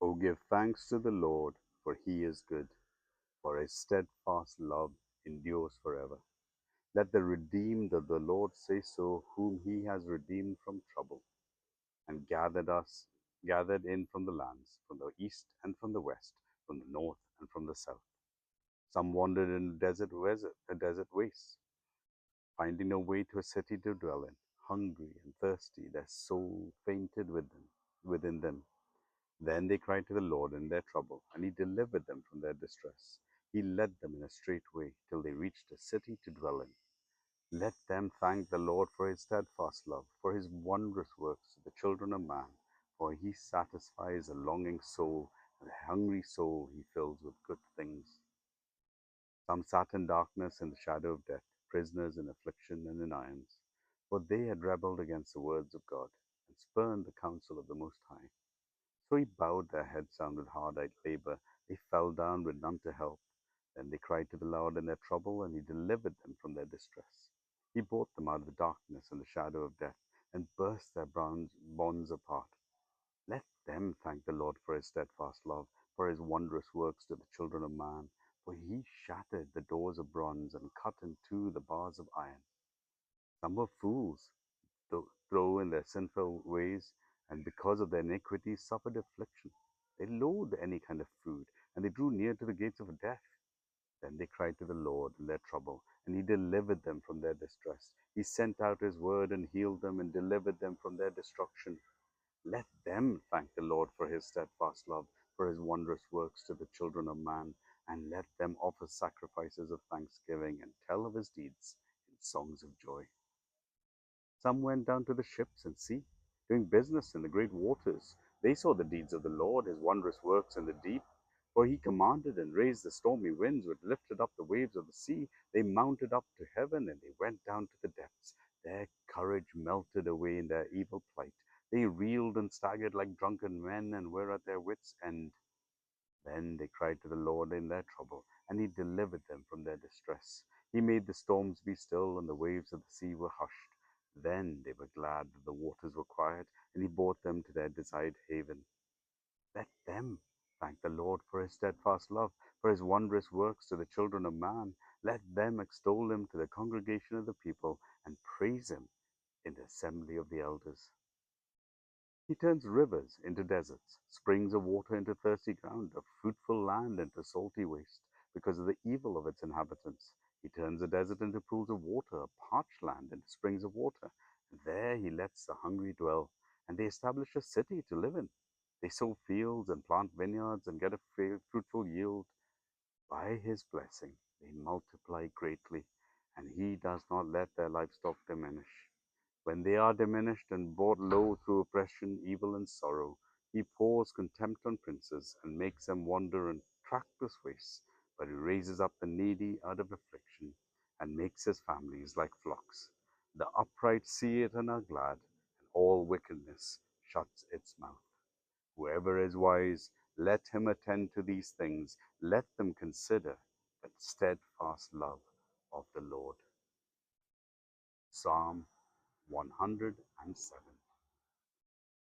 O give thanks to the Lord, for he is good, for his steadfast love endures forever. Let the redeemed of the Lord say so, whom he has redeemed from trouble, and gathered in from the lands, from the east and from the west, from the north and from the south. Some wandered in the desert wastes, finding no way to a city to dwell in. Hungry and thirsty, their soul fainted within them. Then they cried to the Lord in their trouble, and he delivered them from their distress. He led them in a straight way till they reached a city to dwell in. Let them thank the Lord for his steadfast love, for his wondrous works to the children of man. For he satisfies a longing soul, and a hungry soul he fills with good things. Some sat in darkness and the shadow of death, prisoners in affliction and in irons. For they had rebelled against the words of God, and spurned the counsel of the Most High. So he bowed their heads down with hard-eyed labor. They fell down with none to help. Then they cried to the Lord in their trouble, and he delivered them from their distress. He brought them out of the darkness and the shadow of death, and burst their bonds apart. Let them thank the Lord for his steadfast love, for his wondrous works to the children of man. For he shattered the doors of bronze and cut in two the bars of iron. Some were fools, through in their sinful ways, and because of their iniquities suffered affliction. They loathed any kind of food, and they drew near to the gates of death. Then they cried to the Lord in their trouble, and he delivered them from their distress. He sent out his word and healed them and delivered them from their destruction. Let them thank the Lord for his steadfast love, for his wondrous works to the children of man, and let them offer sacrifices of thanksgiving and tell of his deeds in songs of joy. Some went down to the ships and sea, doing business in the great waters. They saw the deeds of the Lord, his wondrous works in the deep. For he commanded and raised the stormy winds, which lifted up the waves of the sea. They mounted up to heaven, and they went down to the depths. Their courage melted away in their evil plight. They reeled and staggered like drunken men, and were at their wits' end. Then they cried to the Lord in their trouble, and he delivered them from their distress. He made the storms be still, and the waves of the sea were hushed. Then they were glad that the waters were quiet, and he brought them to their desired haven. Let them thank the Lord for his steadfast love, for his wondrous works to the children of man. Let them extol him to the congregation of the people, and praise him in the assembly of the elders. He turns rivers into deserts, springs of water into thirsty ground, a fruitful land into salty waste, because of the evil of its inhabitants. He turns a desert into pools of water, a parched land into springs of water. And there he lets the hungry dwell, and they establish a city to live in. They sow fields and plant vineyards and get a fruitful yield. By his blessing they multiply greatly, and he does not let their livestock diminish. When they are diminished and brought low through oppression, evil, and sorrow, he pours contempt on princes and makes them wander in trackless wastes. But he raises up the needy out of affliction and makes his families like flocks. The upright see it and are glad, and all wickedness shuts its mouth. Whoever is wise, let him attend to these things. Let them consider the steadfast love of the Lord. Psalm 107.